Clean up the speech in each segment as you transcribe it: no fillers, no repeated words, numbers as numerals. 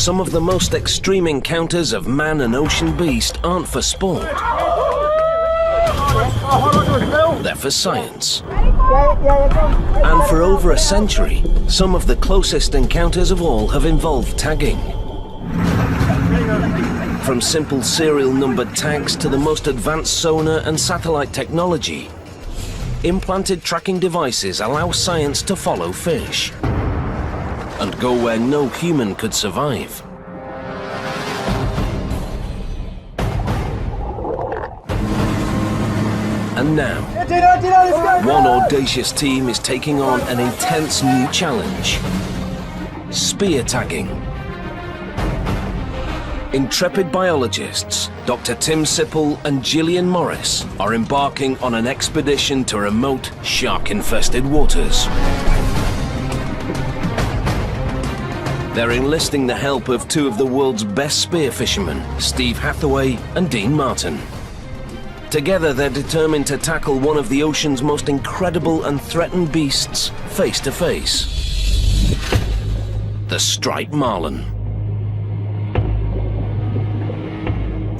some of the most extreme encounters of man and ocean beast aren't for sport. They're for science. And for over a century, some of the closest encounters of all have involved tagging. From simple serial numbered tags to the most advanced sonar and satellite technology, implanted tracking devices allow science to follow fish and go where no human could survive. And now, one audacious team is taking on an intense new challenge: spear tagging. Intrepid biologists Dr. Tim Sipple and Gillian Morris are embarking on an expedition to remote, shark-infested waters. They're enlisting the help of two of the world's best spear fishermen, Steve Hathaway and Dean Martin. Together, they're determined to tackle one of the ocean's most incredible and threatened beasts face to face: the striped marlin.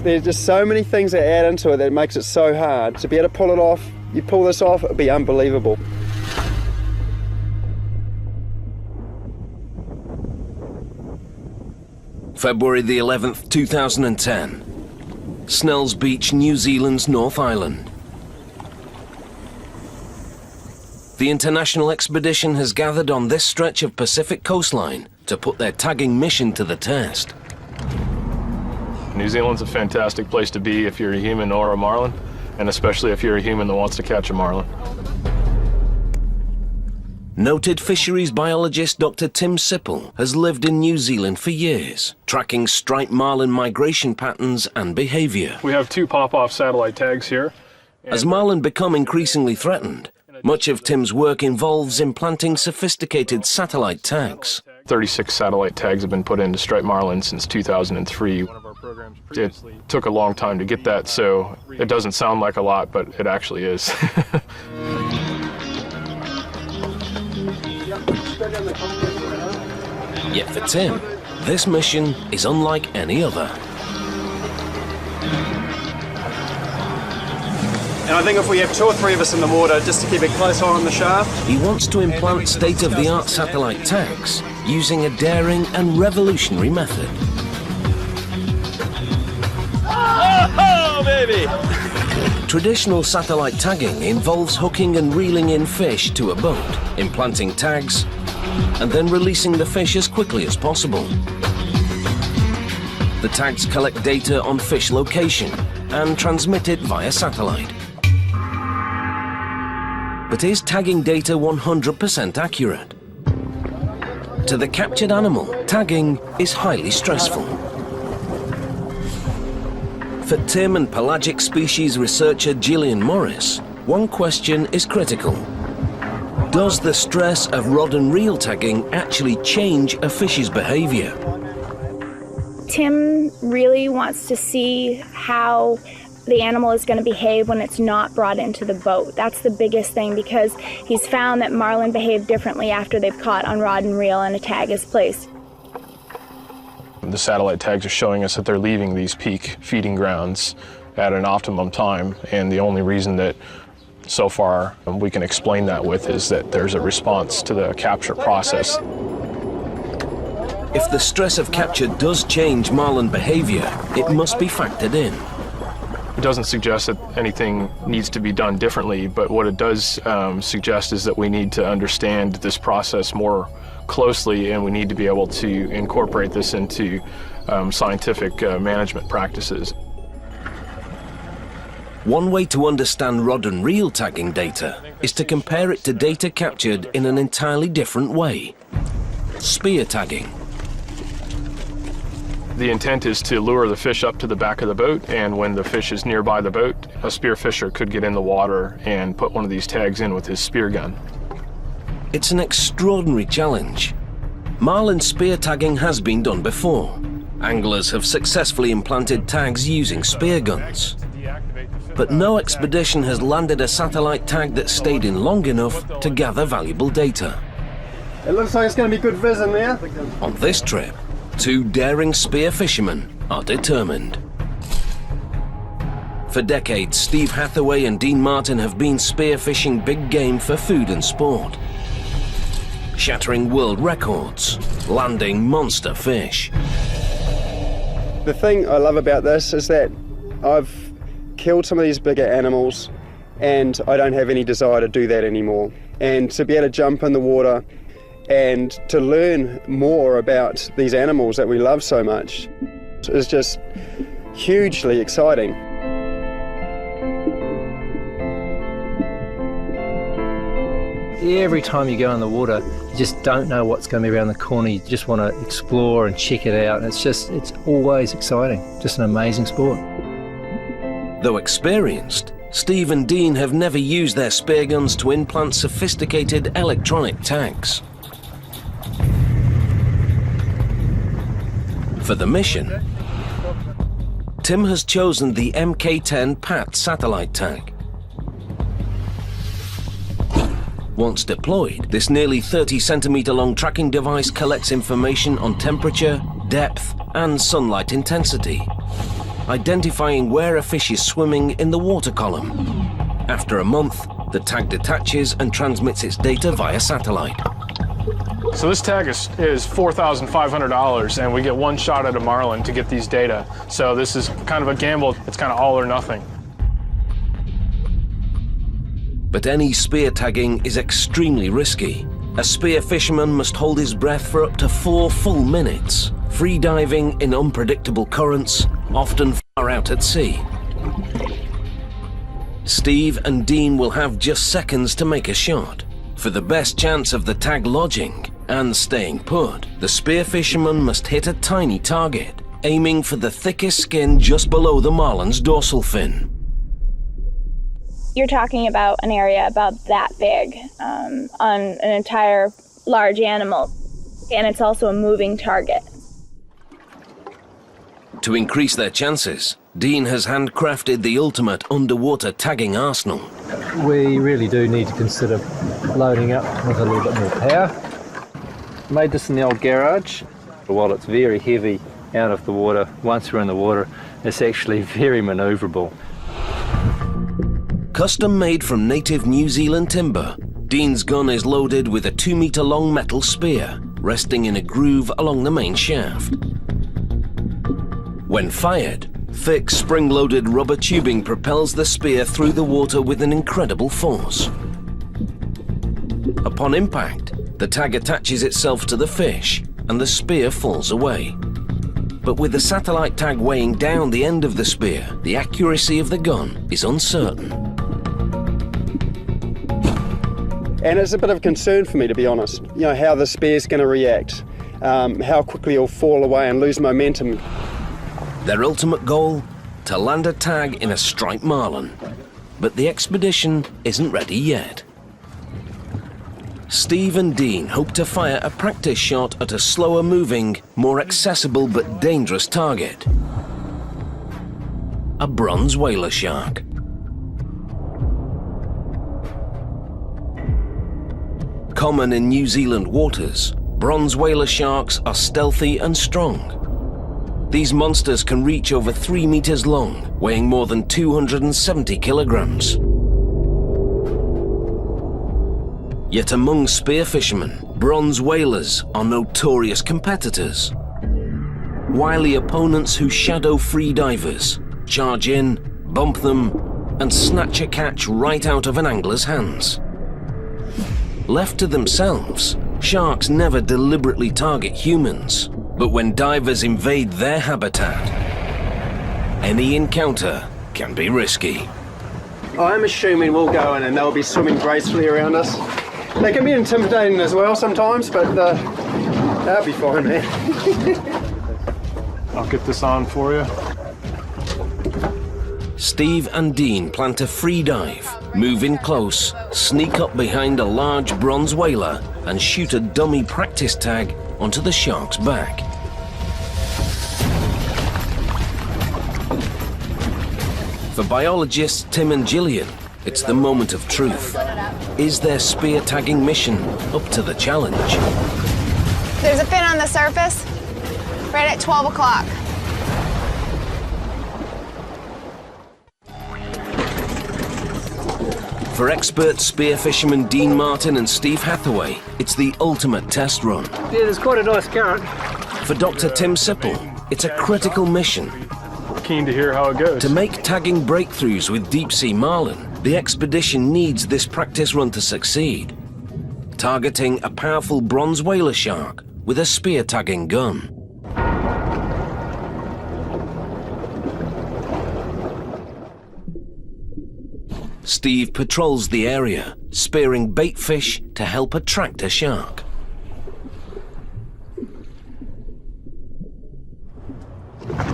There's just so many things that add into it that makes it so hard. To be able to pull it off, you pull this off, it'd be unbelievable. February the 11th, 2010. Snells Beach, New Zealand's North Island. The international expedition has gathered on this stretch of Pacific coastline to put their tagging mission to the test. New Zealand's a fantastic place to be if you're a human or a marlin, and especially if you're a human that wants to catch a marlin. Noted fisheries biologist Dr. Tim Sipple has lived in New Zealand for years, tracking striped marlin migration patterns and behavior. We have two pop-off satellite tags here. As marlin become increasingly threatened, much of Tim's work involves implanting sophisticated satellite tags. 36 satellite tags have been put into striped marlin since 2003. It took a long time to get that, so it doesn't sound like a lot, but it actually is. Yet for Tim, this mission is unlike any other. And I think if we have 2 or 3 of us in the water, just to keep a close eye on the shaft. He wants to implant state-of-the-art satellite tags using a daring and revolutionary method. Oh, baby! Traditional satellite tagging involves hooking and reeling in fish to a boat, implanting tags, and then releasing the fish as quickly as possible. The tags collect data on fish location and transmit it via satellite. But is tagging data 100% accurate? To the captured animal, tagging is highly stressful. For Tim and pelagic species researcher Gillian Morris, one question is critical. Does the stress of rod and reel tagging actually change a fish's behavior? Tim really wants to see how the animal is going to behave when it's not brought into the boat. That's the biggest thing, because he's found that marlin behave differently after they've caught on rod and reel and a tag is placed. The satellite tags are showing us that they're leaving these peak feeding grounds at an optimum time, and the only reason that so far we can explain that with is that there's a response to the capture process. If the stress of capture does change marlin behavior, it must be factored in. It doesn't suggest that anything needs to be done differently, but what it does suggest is that we need to understand this process more closely, and we need to be able to incorporate this into scientific management practices. One way to understand rod and reel tagging data is to compare it to data captured in an entirely different way: spear tagging. The intent is to lure the fish up to the back of the boat, and when the fish is nearby the boat, a spear fisher could get in the water and put one of these tags in with his spear gun. It's an extraordinary challenge. Marlin spear tagging has been done before. Anglers have successfully implanted tags using spear guns. But no expedition has landed a satellite tag that stayed in long enough to gather valuable data. It looks like it's going to be good viz in there. On this trip, Two daring spear fishermen are determined. For decades, Steve Hathaway and Dean Martin have been spearfishing big game for food and sport, shattering world records, landing monster fish. The thing I love about this is that I've killed some of these bigger animals and I don't have any desire to do that anymore. And to be able to jump in the water and to learn more about these animals that we love so much is just hugely exciting. Every time you go in the water, you just don't know what's going to be around the corner. You just want to explore and check it out. It's always exciting. Just an amazing sport. Though experienced, Steve and Dean have never used their spear guns to implant sophisticated electronic tags. For the mission, Tim has chosen the MK-10 PAT satellite tag. Once deployed, this nearly 30-centimeter long tracking device collects information on temperature, depth, and sunlight intensity, identifying where a fish is swimming in the water column. After a month, the tag detaches and transmits its data via satellite. So this tag is $4,500, and we get one shot at a marlin to get these data. So this is kind of a gamble. It's kind of all or nothing. But any spear tagging is extremely risky. A spear fisherman must hold his breath for up to 4 full minutes, free diving in unpredictable currents, often far out at sea. Steve and Dean will have just seconds to make a shot. For the best chance of the tag lodging and staying put, the spear fisherman must hit a tiny target, aiming for the thickest skin just below the marlin's dorsal fin. You're talking about an area about that big on an entire large animal, and it's also a moving target. To increase their chances, Dean has handcrafted the ultimate underwater tagging arsenal. We really do need to consider loading up with a little bit more power. Made this in the old garage. While it's very heavy out of the water, once we're in the water, it's actually very manoeuvrable. Custom made from native New Zealand timber, Dean's gun is loaded with a 2-meter-long metal spear, resting in a groove along the main shaft. When fired, thick spring-loaded rubber tubing propels the spear through the water with an incredible force. Upon impact, the tag attaches itself to the fish and the spear falls away. But with the satellite tag weighing down the end of the spear, the accuracy of the gun is uncertain. And it's a bit of a concern for me, to be honest. You know, how the spear's going to react, how quickly it'll fall away and lose momentum. Their ultimate goal? To land a tag in a striped marlin. But the expedition isn't ready yet. Steve and Dean hope to fire a practice shot at a slower moving, more accessible but dangerous target. A bronze whaler shark. Common in New Zealand waters, bronze whaler sharks are stealthy and strong. These monsters can reach over 3 meters long, weighing more than 270 kilograms. Yet among spear fishermen, bronze whalers are notorious competitors. Wily opponents who shadow free divers, charge in, bump them, and snatch a catch right out of an angler's hands. Left to themselves, sharks never deliberately target humans, but when divers invade their habitat, any encounter can be risky. I'm assuming we'll go in and they'll be swimming gracefully around us. They can be intimidating as well sometimes, but they'll be fine, man. I'll get this on for you. Steve and Dean plan to free dive, move in close, sneak up behind a large bronze whaler, and shoot a dummy practice tag onto the shark's back. For biologists Tim and Gillian, it's the moment of truth. Is their spear tagging mission up to the challenge? There's a fin on the surface. right at 12 o'clock. For expert spear fishermen Dean Martin and Steve Hathaway, it's the ultimate test run. Yeah, there's quite a nice current. For Dr. Tim Sipple, it's a critical mission. Keen to hear how it goes. To make tagging breakthroughs with deep-sea marlin, the expedition needs this practice run to succeed, targeting a powerful bronze whaler shark with a spear tagging gun. Steve patrols the area, spearing bait fish to help attract a shark.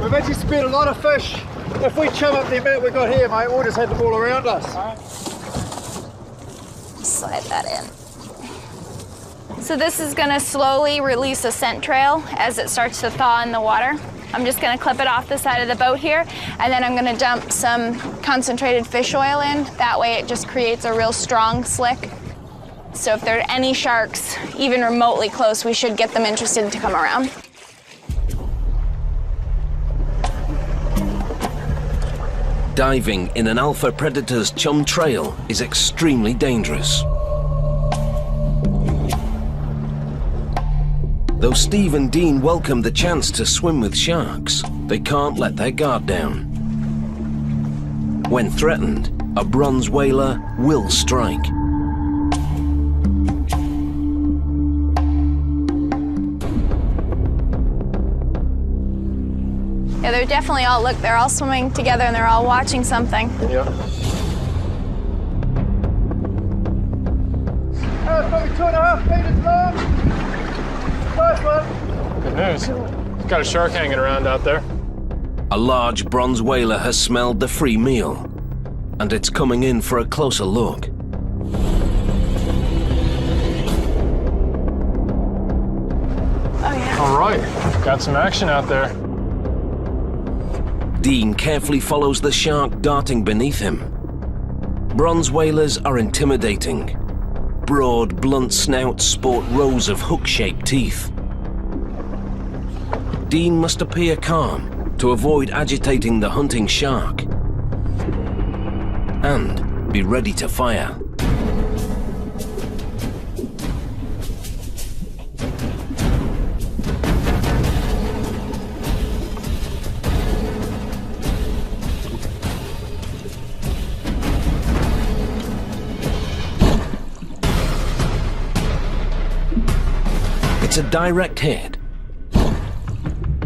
We've actually speared a lot of fish. If we chum up the amount we've got here, mate, we'll just have them all around us. Slide that in. So this is gonna slowly release a scent trail as it starts to thaw in the water. I'm just gonna clip it off the side of the boat here, and then I'm gonna dump some concentrated fish oil in. That way it just creates a real strong slick. So if there are any sharks, even remotely close, we should get them interested to come around. Diving in an alpha predator's chum trail is extremely dangerous. Though Steve and Dean welcome the chance to swim with sharks, they can't let their guard down. When threatened, a bronze whaler will strike. Yeah, they're definitely all, look, they're all swimming together and they're all watching something. Yeah. Oh, it's probably 2.5 meters long. Nice one. Good news. Got a shark hanging around out there. A large bronze whaler has smelled the free meal, and it's coming in for a closer look. Oh yeah. All right, got some action out there. Dean carefully follows the shark darting beneath him. Bronze whalers are intimidating. Broad, blunt snouts sport rows of hook-shaped teeth. Dean must appear calm to avoid agitating the hunting shark and be ready to fire. It's a direct hit.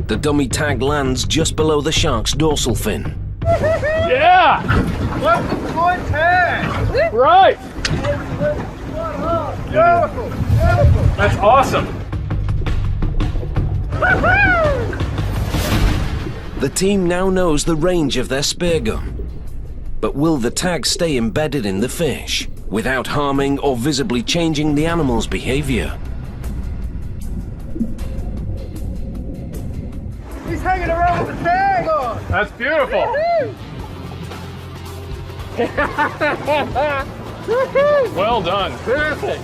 The dummy tag lands just below the shark's dorsal fin. Yeah! What good tag! Right! Beautiful, beautiful. That's awesome. The team now knows the range of their spear gun. But will the tag stay embedded in the fish without harming or visibly changing the animal's behavior? He's hanging around with the tag on. That's beautiful. Well done. Perfect.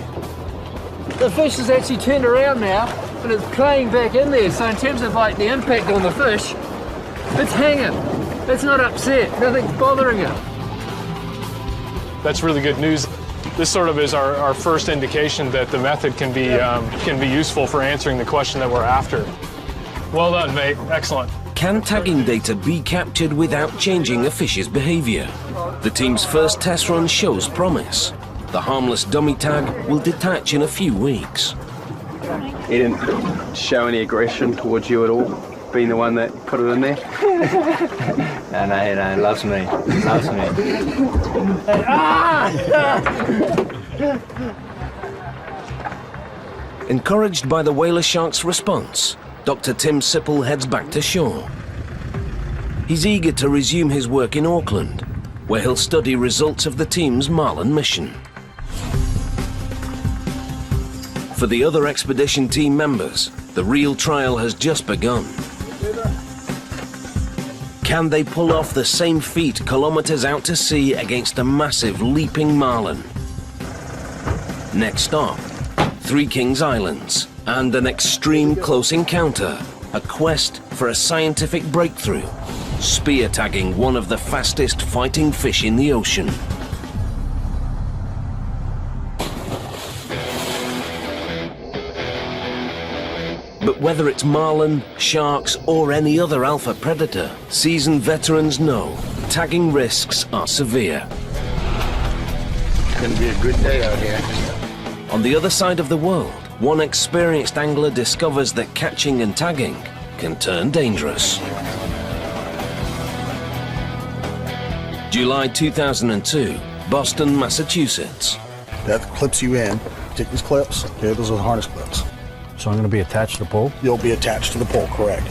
The fish is actually turned around now and it's playing back in there. So in terms of like the impact on the fish, it's hanging. It's not upset. Nothing's bothering it. That's really good news. This sort of is our first indication that the method can be useful for answering the question that we're after. Well done, mate. Excellent. Can tagging data be captured without changing a fish's behavior? The team's first test run shows promise. The harmless dummy tag will detach in a few weeks. He didn't show any aggression towards you at all, being the one that put it in there? No, loves me. Loves me. Encouraged by the whaler shark's response, Dr. Tim Sipple heads back to shore. He's eager to resume his work in Auckland, where he'll study results of the team's marlin mission. For the other expedition team members, the real trial has just begun. Can they pull off the same feat kilometers out to sea against a massive leaping marlin? Next stop, Three Kings Islands, and an extreme close encounter a quest for a scientific breakthrough, spear tagging one of the fastest fighting fish in the ocean. But whether it's marlin, sharks, or any other alpha predator, seasoned veterans know tagging risks are severe. It's gonna be a good day out here. On the other side of the world, one experienced angler discovers that catching and tagging can turn dangerous. July 2002, Boston, Massachusetts. That clips you in. Take these clips. Okay, those are the harness clips. So I'm going to be attached to the pole? You'll be attached to the pole, correct.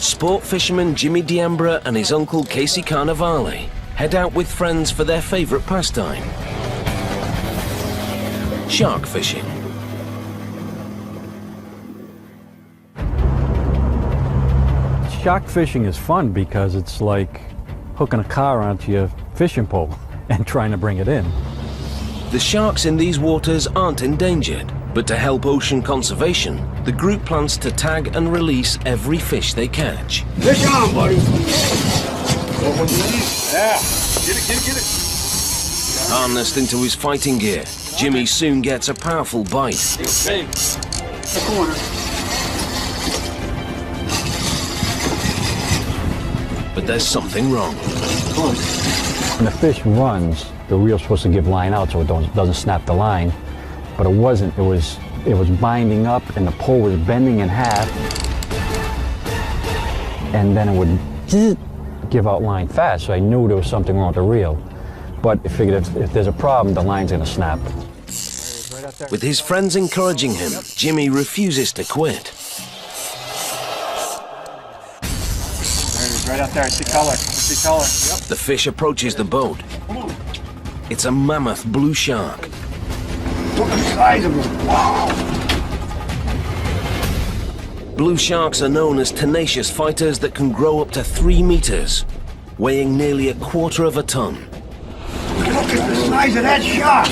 Sport fisherman Jimmy Diambra and his uncle Casey Carnevale head out with friends for their favorite pastime: shark fishing. Shark fishing is fun because it's like hooking a car onto your fishing pole and trying to bring it in. The sharks in these waters aren't endangered, but to help ocean conservation, the group plans to tag and release every fish they catch. Fish on, buddy. Yeah. Get it. Harnessed into his fighting gear, Jimmy soon gets a powerful bite. The corner. But there's something wrong. When the fish runs, the reel's supposed to give line out so it doesn't snap the line, but it wasn't. It was binding up and the pole was bending in half, and then it would give out line fast, so I knew there was something wrong with the reel. But I figured if there's a problem, the line's gonna snap. With his friends encouraging him, Jimmy refuses to quit. Right out there, I see color. Yep. The fish approaches the boat. It's a mammoth blue shark. Look at the size of them. Wow. Blue sharks are known as tenacious fighters that can grow up to 3 meters, weighing nearly 1/4 of a ton. Look at the size of that shark.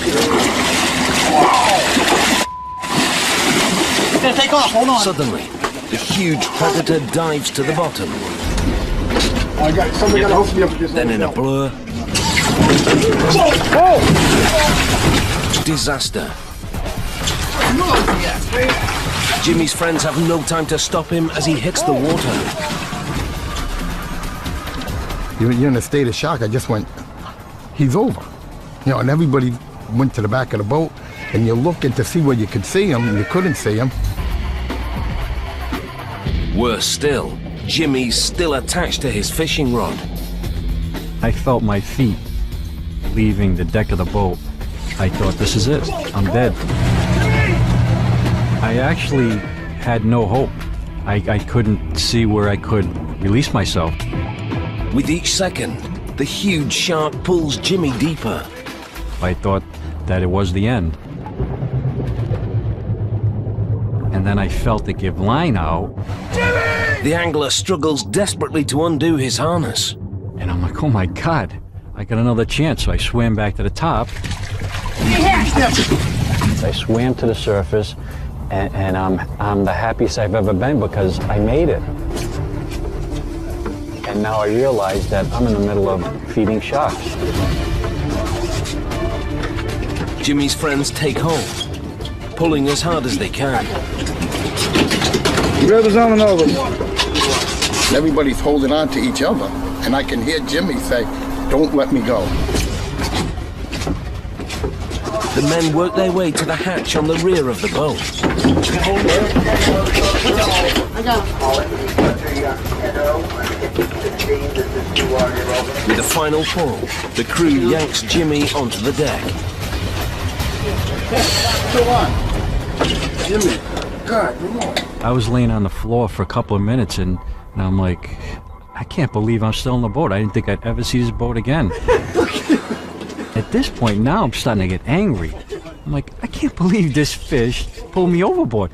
Wow. It's gonna take off, hold on. Suddenly, the huge predator dives to the bottom. I got somebody got to hook me up with this. Then in a blur, disaster. Jimmy's friends have no time to stop him as he hits the water. You're in a state of shock. I just went, he's over. You know, and everybody went to the back of the boat, and you're looking to see where you could see him, and you couldn't see him. Worse still, Jimmy's still attached to his fishing rod. I felt my feet leaving the deck of the boat. I thought, this is it, I'm dead. I actually had no hope. I couldn't see where I could release myself. With each second, the huge shark pulls Jimmy deeper. I thought that it was the end. And then I felt it give line out. The angler struggles desperately to undo his harness. And I'm like, oh my God, I got another chance. So I swam back to the top. I swam to the surface, and I'm the happiest I've ever been because I made it. And now I realize that I'm in the middle of feeding sharks. Jimmy's friends take hold, pulling as hard as they can. River's on and over. Everybody's holding on to each other, and I can hear Jimmy say, "Don't let me go." The men work their way to the hatch on the rear of the boat. With a final pull, the crew yanks Jimmy onto the deck. Come on. Jimmy, God, come on. I was laying on the floor for a couple of minutes, and I'm like, I can't believe I'm still in the boat. I didn't think I'd ever see this boat again. At this point now, I'm starting to get angry. I'm like, I can't believe this fish pulled me overboard.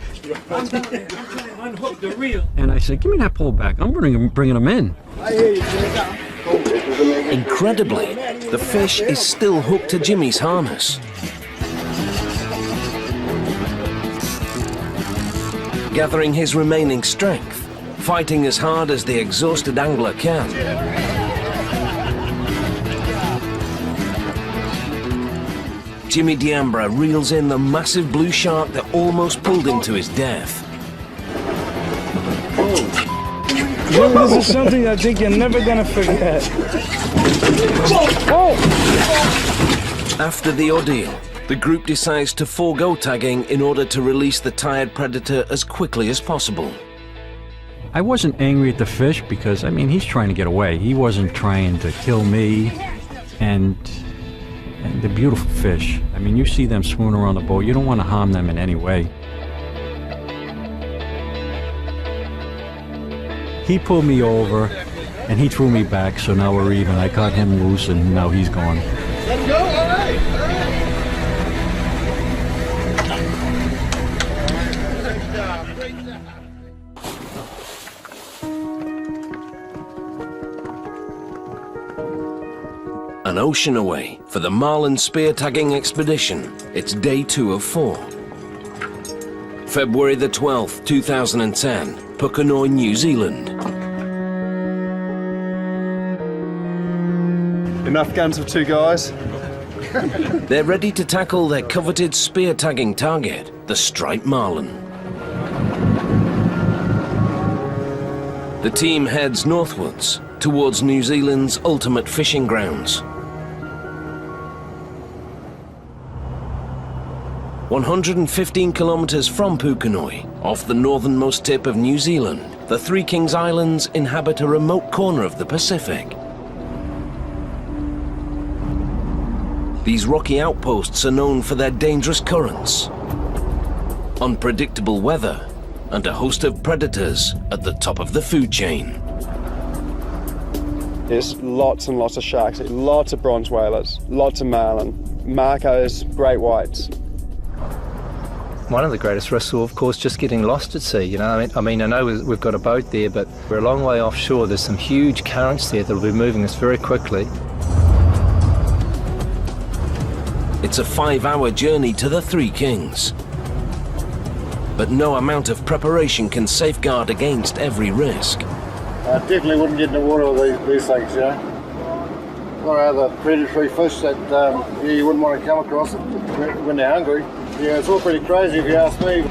And I said, give me that pole back. I'm bringing him in. Incredibly, the fish is still hooked to Jimmy's harness. Gathering his remaining strength, fighting as hard as the exhausted angler can. Jimmy Diambra reels in the massive blue shark that almost pulled him to his death. Jimmy, this is something I think you're never gonna forget. After the ordeal, the group decides to forego tagging in order to release the tired predator as quickly as possible. I wasn't angry at the fish because, I mean, he's trying to get away. He wasn't trying to kill me. And the beautiful fish. I mean, you see them swimming around the boat, you don't want to harm them in any way. He pulled me over and he threw me back, so now we're even. I caught him loose and now he's gone. Let him go, all right, all right. An ocean away for the marlin spear tagging expedition. It's day 2 of 4. February the 12th, 2010, Pukekohe, New Zealand. Enough guns for 2 guys. They're ready to tackle their coveted spear tagging target, the striped marlin. The team heads northwards towards New Zealand's ultimate fishing grounds. 115 kilometers from Pukekohe, off the northernmost tip of New Zealand, the Three Kings Islands inhabit a remote corner of the Pacific. These rocky outposts are known for their dangerous currents, unpredictable weather, and a host of predators at the top of the food chain. There's lots and lots of sharks, lots of bronze whalers, lots of marlin, marcos, great whites. One of the greatest risks, of course, just getting lost at sea. You know, I mean, I know we've got a boat there, but we're a long way offshore. There's some huge currents there that'll be moving us very quickly. It's a 5-hour journey to the Three Kings. But no amount of preparation can safeguard against every risk. I definitely wouldn't get in the water with these things, you know. A lot of other predatory fish that you wouldn't want to come across when they're hungry. Yeah, it's all pretty crazy if you ask me.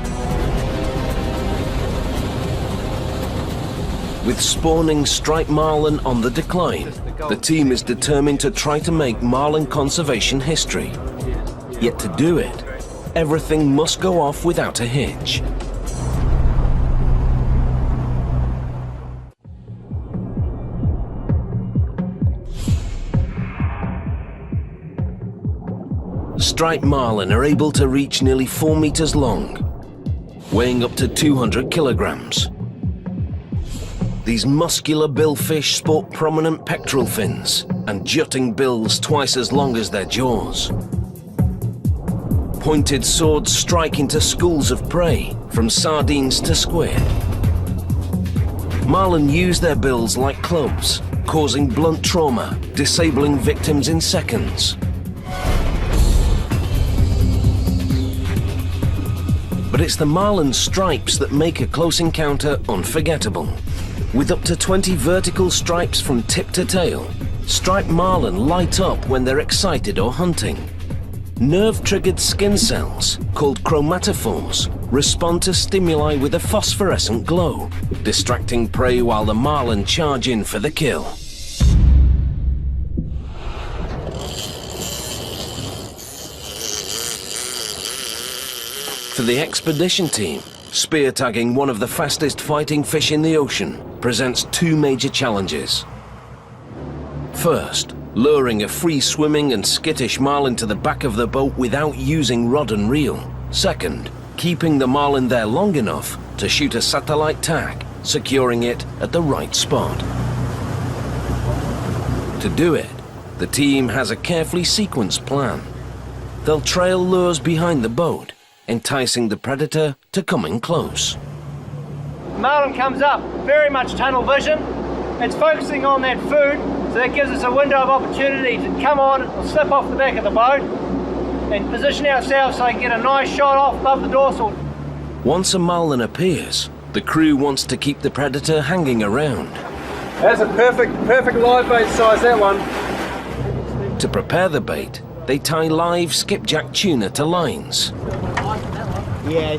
With spawning striped marlin on the decline, the team is determined to try to make marlin conservation history. Yet to do it, everything must go off without a hitch. Striped marlin are able to reach nearly 4 meters long, weighing up to 200 kilograms. These muscular billfish sport prominent pectoral fins and jutting bills twice as long as their jaws. Pointed swords strike into schools of prey, from sardines to squid. Marlin use their bills like clubs, causing blunt trauma, disabling victims in seconds. But it's the marlin's stripes that make a close encounter unforgettable. With up to 20 vertical stripes from tip to tail, striped marlin light up when they're excited or hunting. Nerve-triggered skin cells, called chromatophores, respond to stimuli with a phosphorescent glow, distracting prey while the marlin charge in for the kill. For the expedition team, spear tagging one of the fastest fighting fish in the ocean presents 2 major challenges. First, luring a free-swimming and skittish marlin to the back of the boat without using rod and reel. Second, keeping the marlin there long enough to shoot a satellite tag, securing it at the right spot. To do it, the team has a carefully sequenced plan. They'll trail lures behind the boat, enticing the predator to come in close. Marlin comes up, very much tunnel vision. It's focusing on that food, so that gives us a window of opportunity to come on or slip off the back of the boat and position ourselves so I can get a nice shot off above the dorsal. Once a marlin appears, The crew wants to keep the predator hanging around. That's a perfect live bait size, that one. To prepare the bait, they tie live skipjack tuna to lines.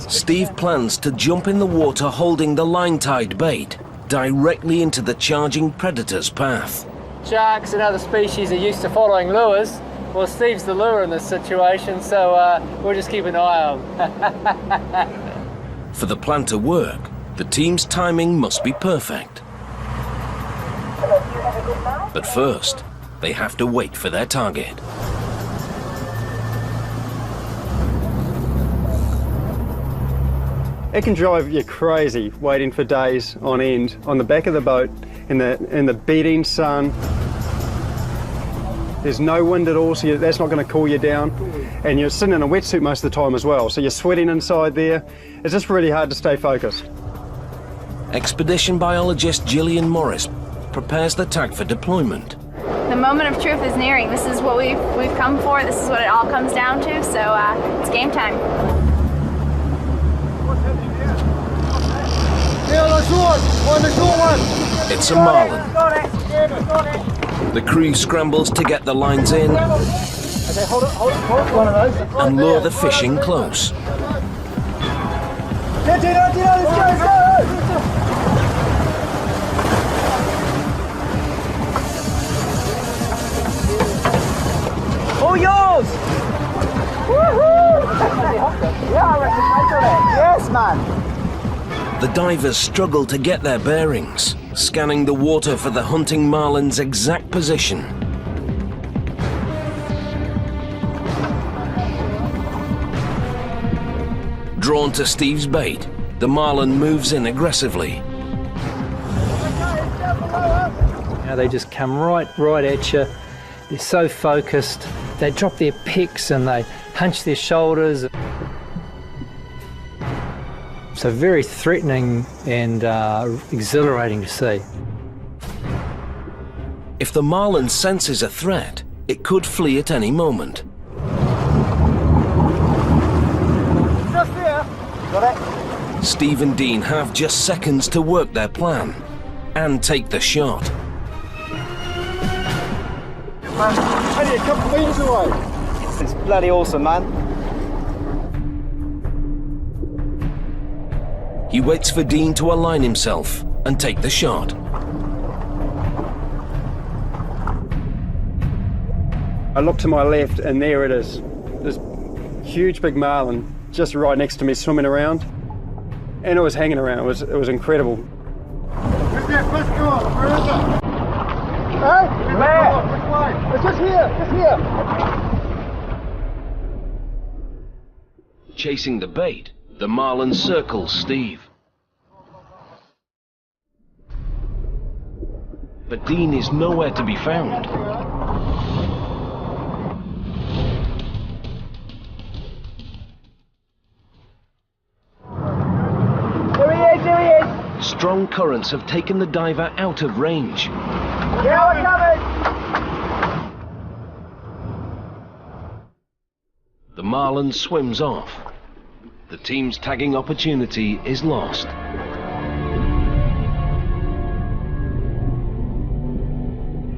Steve plans to jump in the water holding the line-tied bait directly into the charging predator's path. Sharks and other species are used to following lures. Well, Steve's the lure in this situation, so we'll just keep an eye on him. For the plan to work, the team's timing must be perfect. But first, they have to wait for their target. It can drive you crazy waiting for days on end on the back of the boat in the beating sun. There's no wind at all, so that's not going to cool you down. And you're sitting in a wetsuit most of the time as well, so you're sweating inside there. It's just really hard to stay focused. Expedition biologist Gillian Morris prepares the tag for deployment. The moment of truth is nearing. This is what we've come for. This is what it all comes down to. So it's game time. It's a marlin. The crew scrambles to get the lines in and lure the fish in close. All yours! Woohoo! Yeah, I reckon it. Yes, man. The divers struggle to get their bearings, scanning the water for the hunting marlin's exact position. Drawn to Steve's bait, the marlin moves in aggressively. They just come right at you. They're so focused. They drop their pecks and they hunch their shoulders. So very threatening and exhilarating to see. If the marlin senses a threat, it could flee at any moment. Just there. Got it. Steve and Dean have just seconds to work their plan and take the shot. Only a couple of meters away. It's bloody awesome, man. He waits for Dean to align himself and take the shot. I look to my left and there it is. This huge big marlin just right next to me swimming around. And it was hanging around, it was incredible. Where's that fish going? Where is it? Hey, where? Which way? It's just here, Chasing the bait, the marlin circles Steve. But Dean is nowhere to be found. Here he is. Strong currents have taken the diver out of range. Yeah, we're coming. The marlin swims off. The team's tagging opportunity is lost.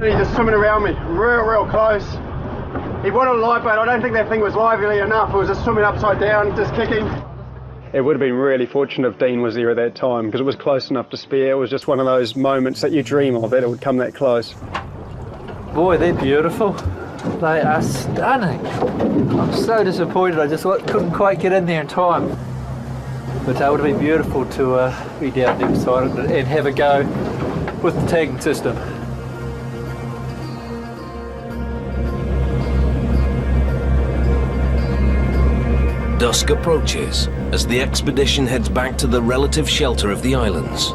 He's just swimming around me, real close. He wanted a live bait. I don't think that thing was lively enough. It was just swimming upside down, just kicking. It would have been really fortunate if Dean was there at that time because it was close enough to spare. It was just one of those moments that you dream of, that it would come that close. Boy, they're beautiful. They are stunning. I'm so disappointed I just couldn't quite get in there in time. But it would have been beautiful to be down there beside it and have a go with the tagging system. Dusk approaches as the expedition heads back to the relative shelter of the islands.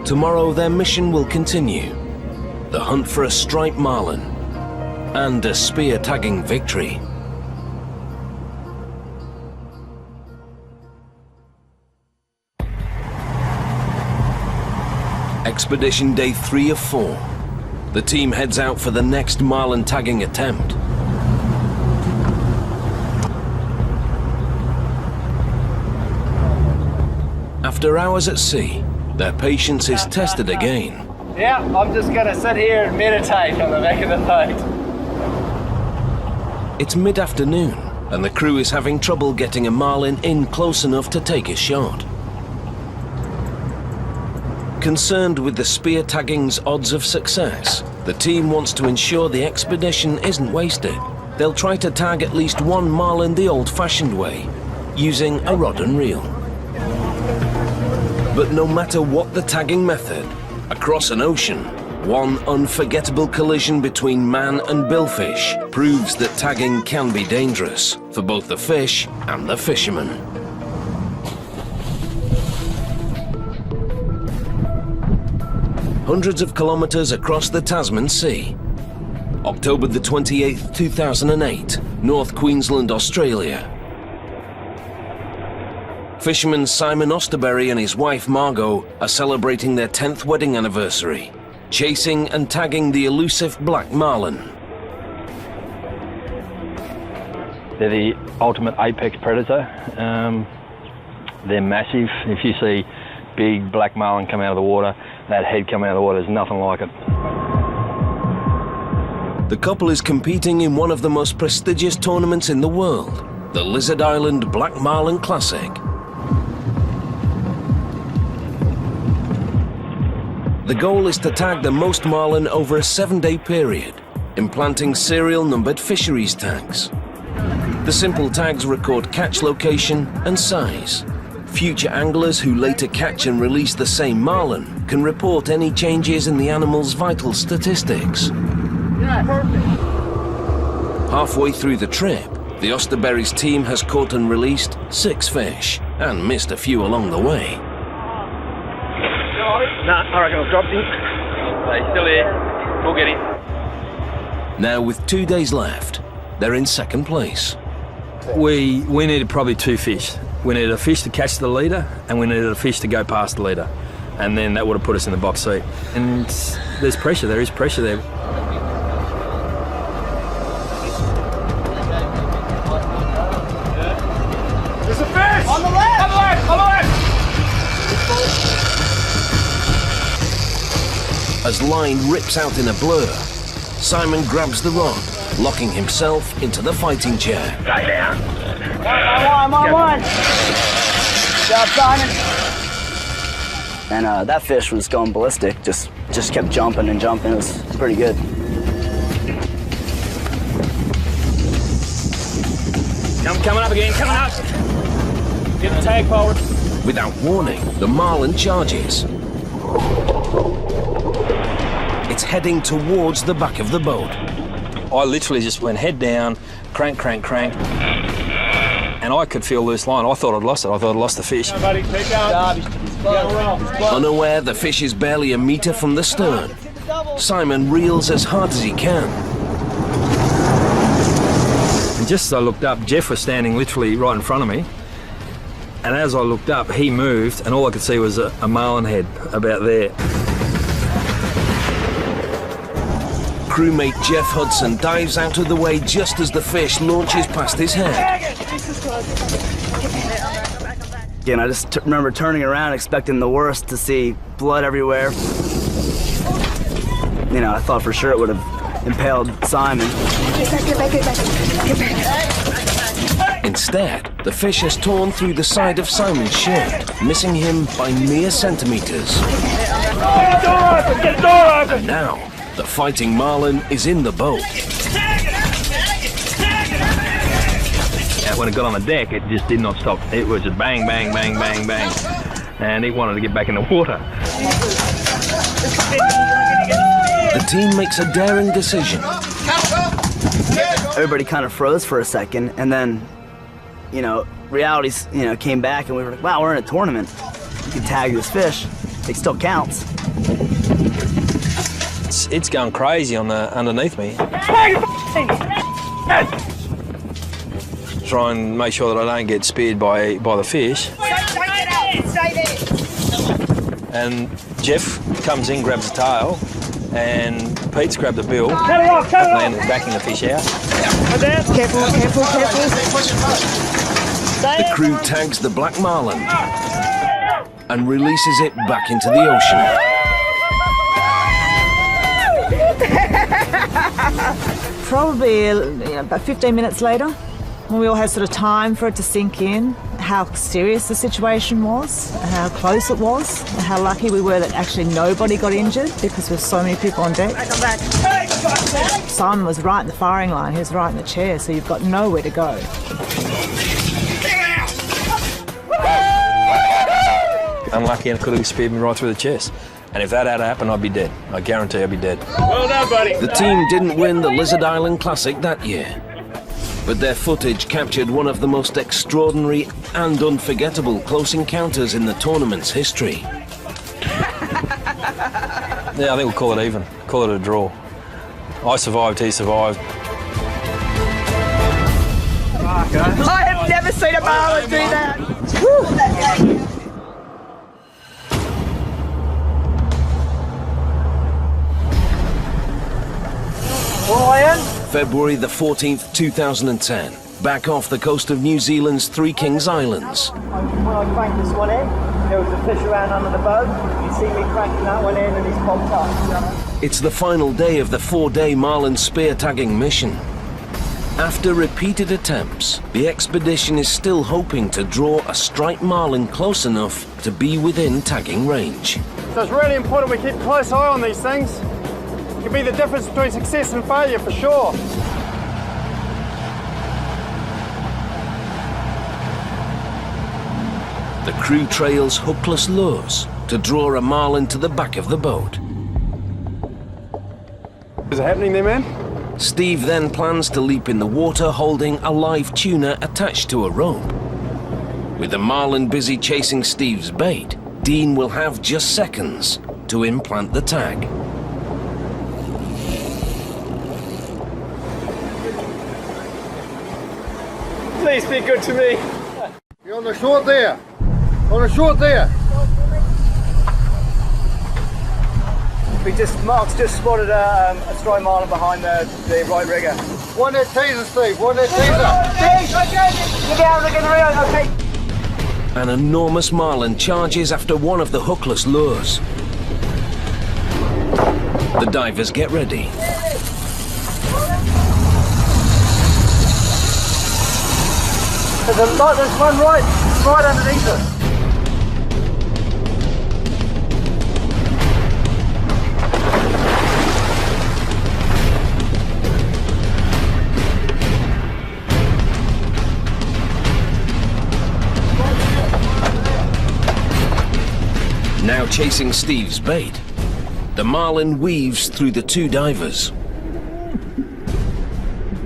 Tomorrow their mission will continue. The hunt for a striped marlin and a spear tagging victory. Expedition day 3 of 4. The team heads out for the next marlin tagging attempt. After hours at sea, their patience is tested again. Yeah, I'm just gonna sit here and meditate on the back of the boat. It's mid-afternoon, and the crew is having trouble getting a marlin in close enough to take a shot. Concerned with the spear tagging's odds of success, the team wants to ensure the expedition isn't wasted. They'll try to tag at least one marlin the old-fashioned way, using a rod and reel. But no matter what the tagging method, across an ocean, one unforgettable collision between man and billfish proves that tagging can be dangerous for both the fish and the fishermen. Hundreds of kilometers across the Tasman Sea. October the 28th, 2008, North Queensland, Australia. Fisherman Simon Osterberry and his wife Margot are celebrating their 10th wedding anniversary, chasing and tagging the elusive black marlin. They're the ultimate apex predator. They're massive. If you see big black marlin come out of the water, that head coming out of the water, there's nothing like it. The couple is competing in one of the most prestigious tournaments in the world, the Lizard Island Black Marlin Classic. The goal is to tag the most marlin over a 7-day period, implanting serial numbered fisheries tags. The simple tags record catch location and size. Future anglers who later catch and release the same marlin can report any changes in the animal's vital statistics. Yeah, perfect. Halfway through the trip, the Osterberry's team has caught and released 6 fish and missed a few along the way. Nah, I reckon I've dropped him. He's still here. We'll get him. Now with 2 days left, they're in second place. We needed probably 2 fish. We needed a fish to catch the leader, and we needed a fish to go past the leader. And then that would have put us in the box seat. And there's pressure, there is pressure there. There's a fish! On the left! On the left! On the left! As line rips out in a blur, Simon grabs the rod, locking himself into the fighting chair. Stay down. I'm on one. Good job, Simon. And that fish was going ballistic, just kept jumping and jumping. It was pretty good. Coming up again, coming up. Get the tag forward. Without warning, the marlin charges. It's heading towards the back of the boat. I literally just went head down, crank, crank, crank, and I could feel loose line. I thought I'd lost it. I thought I'd lost the fish. Buddy, keep going. Unaware the fish is barely a metre from the stern, Simon reels as hard as he can. And just as I looked up, Jeff was standing literally right in front of me. And as I looked up, he moved, and all I could see was a marlin head about there. Crewmate Jeff Hudson dives out of the way just as the fish launches past his head. Again, I just remember turning around, expecting the worst, to see blood everywhere. You know, I thought for sure it would have impaled Simon. Get back. Instead, the fish has torn through the side of Simon's shirt, missing him by mere centimetres. Get the door open! Get the door open! And now, the fighting marlin is in the boat. When it got on the deck, it just did not stop. It was just bang, bang, bang, bang, bang. And it wanted to get back in the water. The team makes a daring decision. Everybody kind of froze for a second, and then, reality, came back, and we were like, wow, we're in a tournament. You can tag this fish. It still counts. It's going crazy on the underneath me. Try and make sure that I don't get speared by the fish. Stay there. And Jeff comes in, grabs the tail, and Pete's grabbed the bill, and backing the fish out. Careful. The crew tags the black marlin. and releases it back into the ocean. Probably about 15 minutes later, when we all had sort of time for it to sink in, how serious the situation was, how close it was, and how lucky we were that actually nobody got injured because there were so many people on deck. Simon was right in the firing line, he was right in the chair, so you've got nowhere to go. Unlucky, I could have speared me right through the chest. And if that had happened, I'd be dead. I guarantee I'd be dead. Well done, buddy. The team didn't win the Lizard Island Classic that year, but their footage captured one of the most extraordinary and unforgettable close encounters in the tournament's history. Yeah, I think we'll call it even. Call it a draw. I survived, he survived. I have never seen a marlin do that. February the 14th, 2010. Back off the coast of New Zealand's Three Kings Islands. When I cranked this one in, there was a fish around under the boat. You can see me cranking that one in and he's popped up. It's the final day of the 4-day marlin spear tagging mission. After repeated attempts, the expedition is still hoping to draw a striped marlin close enough to be within tagging range. So it's really important we keep a close eye on these things. It can be the difference between success and failure for sure. The crew trails hookless lures to draw a marlin to the back of the boat. Is it happening there, man? Steve then plans to leap in the water holding a live tuna attached to a rope. With the marlin busy chasing Steve's bait, Dean will have just seconds to implant the tag. Please be good to me. You're on the short there. On the short there. Mark's just spotted a striped marlin behind the right rigger. One that teaser, Steve. One that teaser. Look out, look at the reel, okay. An enormous marlin charges after one of the hookless lures. The divers get ready. There's one right underneath us. Now chasing Steve's bait, the marlin weaves through the two divers.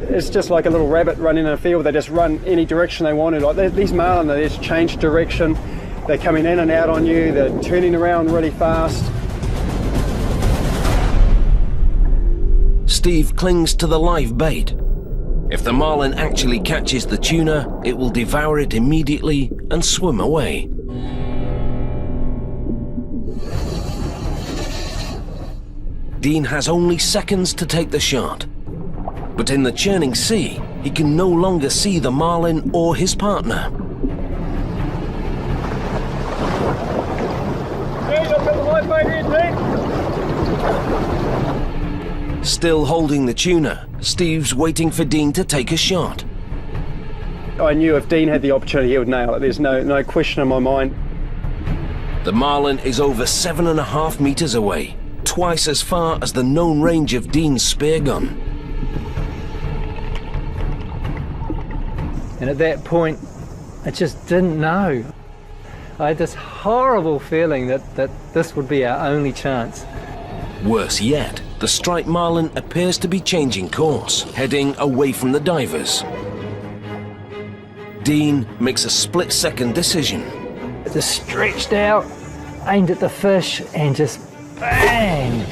It's just like a little rabbit running in a field. They just run any direction they want to. Like these marlin, they just change direction. They're coming in and out on you. They're turning around really fast. Steve clings to the live bait. If the marlin actually catches the tuna, it will devour it immediately and swim away. Dean has only seconds to take the shot. But in the churning sea, he can no longer see the marlin or his partner. Still holding the tuna, Steve's waiting for Dean to take a shot. I knew if Dean had the opportunity, he would nail it. There's no question in my mind. The marlin is over 7.5 meters away, twice as far as the known range of Dean's spear gun. And at that point, I just didn't know. I had this horrible feeling that this would be our only chance. Worse yet, the striped marlin appears to be changing course, heading away from the divers. Dean makes a split-second decision. Just stretched out, aimed at the fish, and just bang!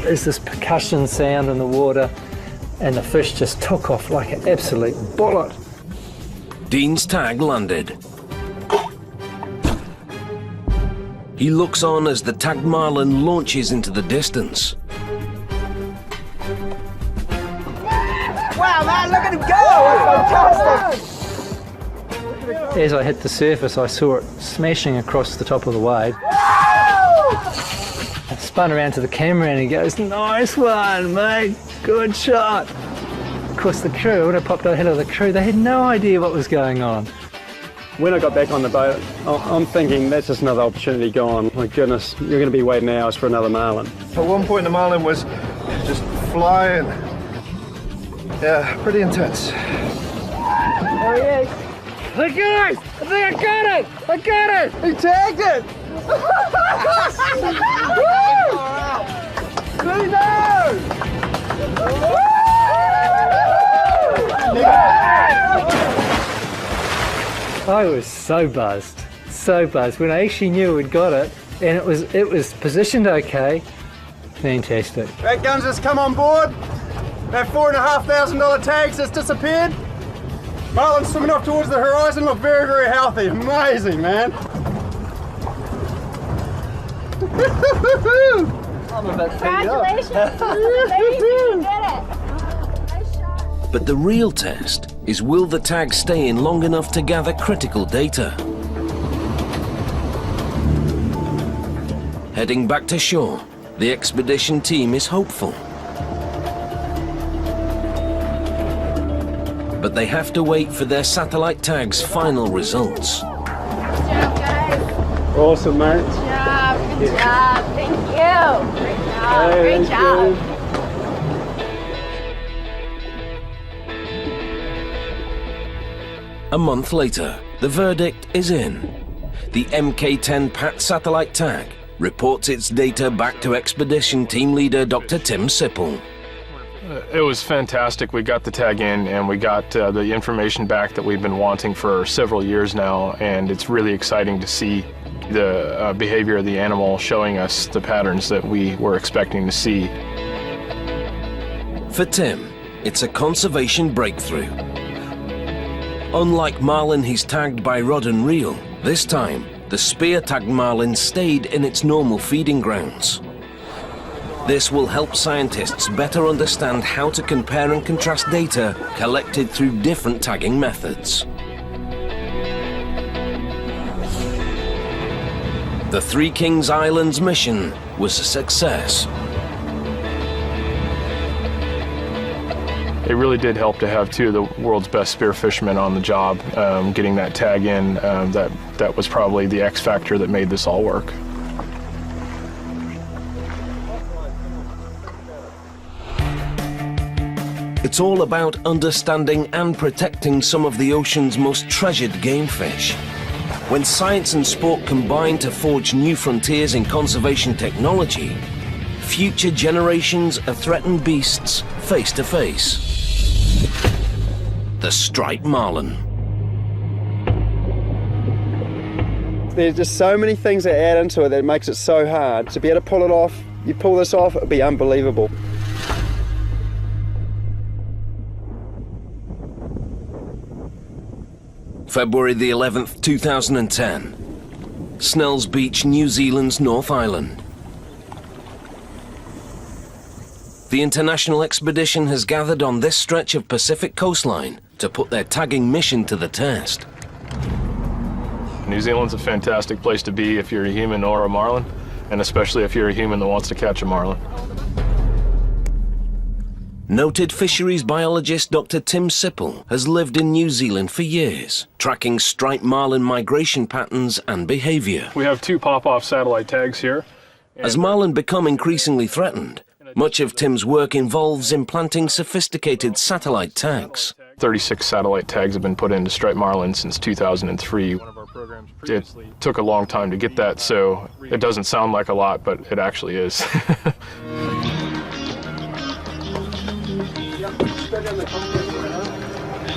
There's this percussion sound in the water, and the fish just took off like an absolute bullet. Dean's tag landed. He looks on as the tagged marlin launches into the distance. Wow, man, look at him go! That's fantastic! As I hit the surface, I saw it smashing across the top of the wave. I spun around to the camera and he goes, "Nice one, mate, good shot." Of course, the crew, when I popped ahead of the crew, they had no idea what was going on. When I got back on the boat, I'm thinking that's just another opportunity gone. My goodness, you're going to be waiting hours for another marlin. At one point the marlin was just flying. Yeah, pretty intense. There he is. Look guys, I think I got it! I got it! He tagged it! I was so buzzed when I actually knew we'd got it, and it was positioned okay. Fantastic. Right, guns, just come on board. That $4,500 tags just disappeared. Marlin swimming off towards the horizon, look very, very healthy. Amazing, man. Congratulations! You did it! But the real test is, will the tag stay in long enough to gather critical data? Heading back to shore, the expedition team is hopeful. But they have to wait for their satellite tag's final results. Good job, guys. Awesome, mate. Good job, good job. Thank you. Great job, great job. A month later, the verdict is in. The MK-10 PAT satellite tag reports its data back to expedition team leader Dr. Tim Sipple. It was fantastic. We got the tag in and we got the information back that we've been wanting for several years now, and it's really exciting to see the behavior of the animal showing us the patterns that we were expecting to see. For Tim, it's a conservation breakthrough. Unlike marlin he's tagged by rod and reel, this time the spear-tagged marlin stayed in its normal feeding grounds. This will help scientists better understand how to compare and contrast data collected through different tagging methods. The Three Kings Islands mission was a success. It really did help to have two of the world's best spear fishermen on the job. Getting that tag in, that was probably the X factor that made this all work. It's all about understanding and protecting some of the ocean's most treasured game fish. When science and sport combine to forge new frontiers in conservation technology, future generations of threatened beasts face to face. The striped marlin. There's just so many things that add into it that makes it so hard. To be able to pull it off, you pull this off, it'd be unbelievable. February the 11th, 2010. Snells Beach, New Zealand's North Island. The international expedition has gathered on this stretch of Pacific coastline to put their tagging mission to the test. New Zealand's a fantastic place to be if you're a human or a marlin, and especially if you're a human that wants to catch a marlin. Noted fisheries biologist Dr. Tim Sipple has lived in New Zealand for years, tracking striped marlin migration patterns and behavior. We have two pop-off satellite tags here. As marlin become increasingly threatened, much of Tim's work involves implanting sophisticated satellite tags. 36 satellite tags have been put into striped marlin since 2003. It took a long time to get that, so it doesn't sound like a lot, but it actually is.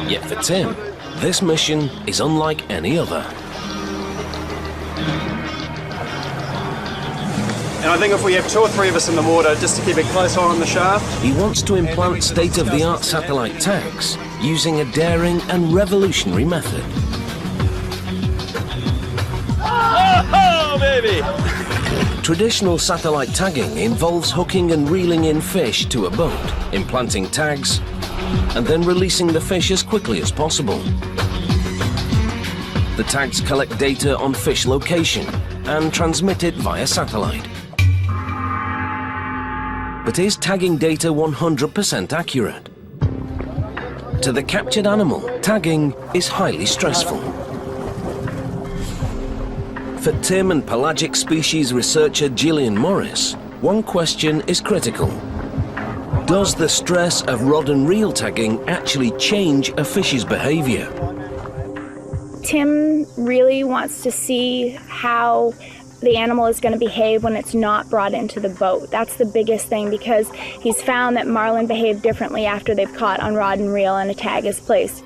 Yet for Tim, this mission is unlike any other. And I think if we have 2 or 3 of us in the water, just to keep a close eye on the shaft. He wants to implant state-of-the-art satellite tags using a daring and revolutionary method. Oh, baby! Traditional satellite tagging involves hooking and reeling in fish to a boat, implanting tags, and then releasing the fish as quickly as possible. The tags collect data on fish location and transmit it via satellite. But is tagging data 100% accurate? To the captured animal, tagging is highly stressful. For Tim and pelagic species researcher Gillian Morris, one question is critical. Does the stress of rod and reel tagging actually change a fish's behavior? Tim really wants to see how the animal is going to behave when it's not brought into the boat. That's the biggest thing, because he's found that marlin behave differently after they've caught on rod and reel and a tag is placed.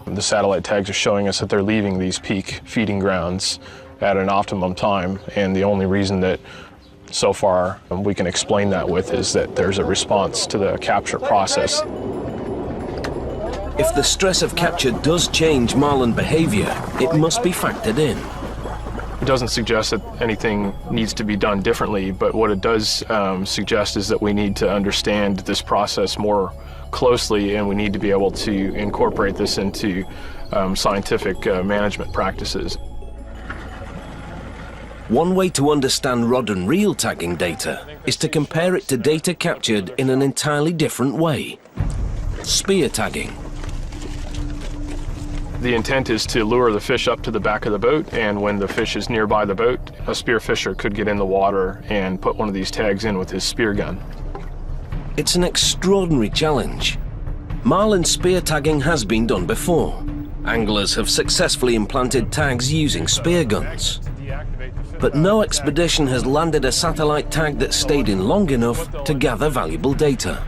The satellite tags are showing us that they're leaving these peak feeding grounds at an optimum time, and the only reason that so far we can explain that with is that there's a response to the capture process. If the stress of capture does change marlin behavior, it must be factored in. It doesn't suggest that anything needs to be done differently, but what it does suggest is that we need to understand this process more closely, and we need to be able to incorporate this into scientific management practices. One way to understand rod and reel tagging data is to compare it to data captured in an entirely different way: spear tagging. The intent is to lure the fish up to the back of the boat, and when the fish is nearby the boat, a spear fisher could get in the water and put one of these tags in with his spear gun. It's an extraordinary challenge. Marlin spear tagging has been done before. Anglers have successfully implanted tags using spear guns. But no expedition has landed a satellite tag that stayed in long enough to gather valuable data.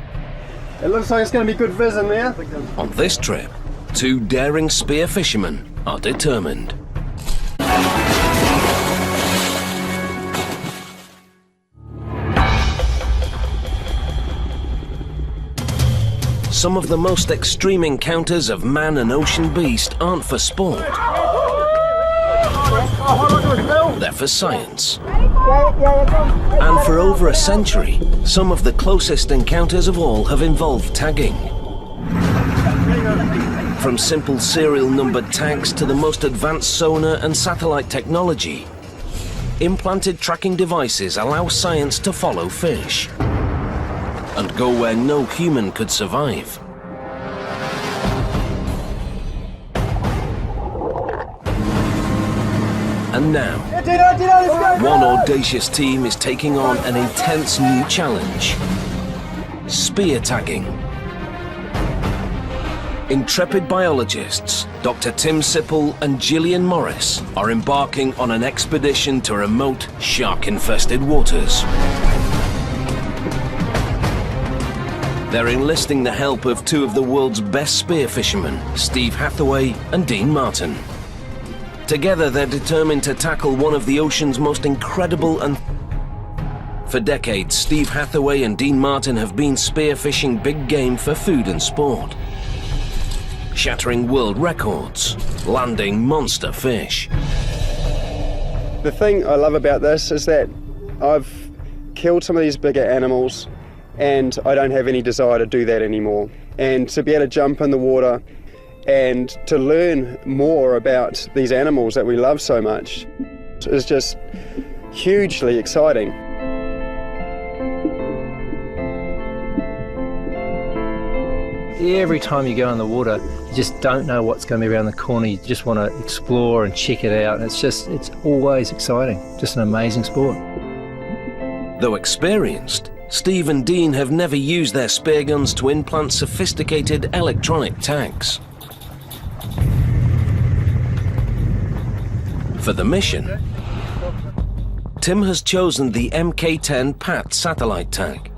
It looks like it's going to be good vision there. On this trip, two daring spear fishermen are determined. Some of the most extreme encounters of man and ocean beast aren't for sport. They're for science. And for over a century, some of the closest encounters of all have involved tagging. From simple serial numbered tags to the most advanced sonar and satellite technology, implanted tracking devices allow science to follow fish and go where no human could survive. And now, one audacious team is taking on an intense new challenge: spear tagging. Intrepid biologists Dr. Tim Sipple and Gillian Morris are embarking on an expedition to remote, shark-infested waters. They're enlisting the help of two of the world's best spear fishermen, Steve Hathaway and Dean Martin. Together, they're determined to tackle one of the ocean's most incredible and... For decades, Steve Hathaway and Dean Martin have been spearfishing big game for food and sport, shattering world records, landing monster fish. The thing I love about this is that I've killed some of these bigger animals and I don't have any desire to do that anymore. And to be able to jump in the water and to learn more about these animals that we love so much is just hugely exciting. Every time you go in the water, you just don't know what's going to be around the corner. You just want to explore and check it out. And it's always exciting. Just an amazing sport. Though experienced, Steve and Dean have never used their spear guns to implant sophisticated electronic tags. For the mission, Tim has chosen the MK-10 PAT satellite tag.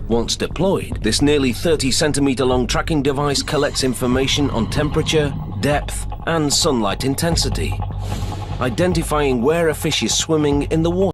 Once deployed, this nearly 30-centimeter long tracking device collects information on temperature, depth, and sunlight intensity, identifying where a fish is swimming in the water.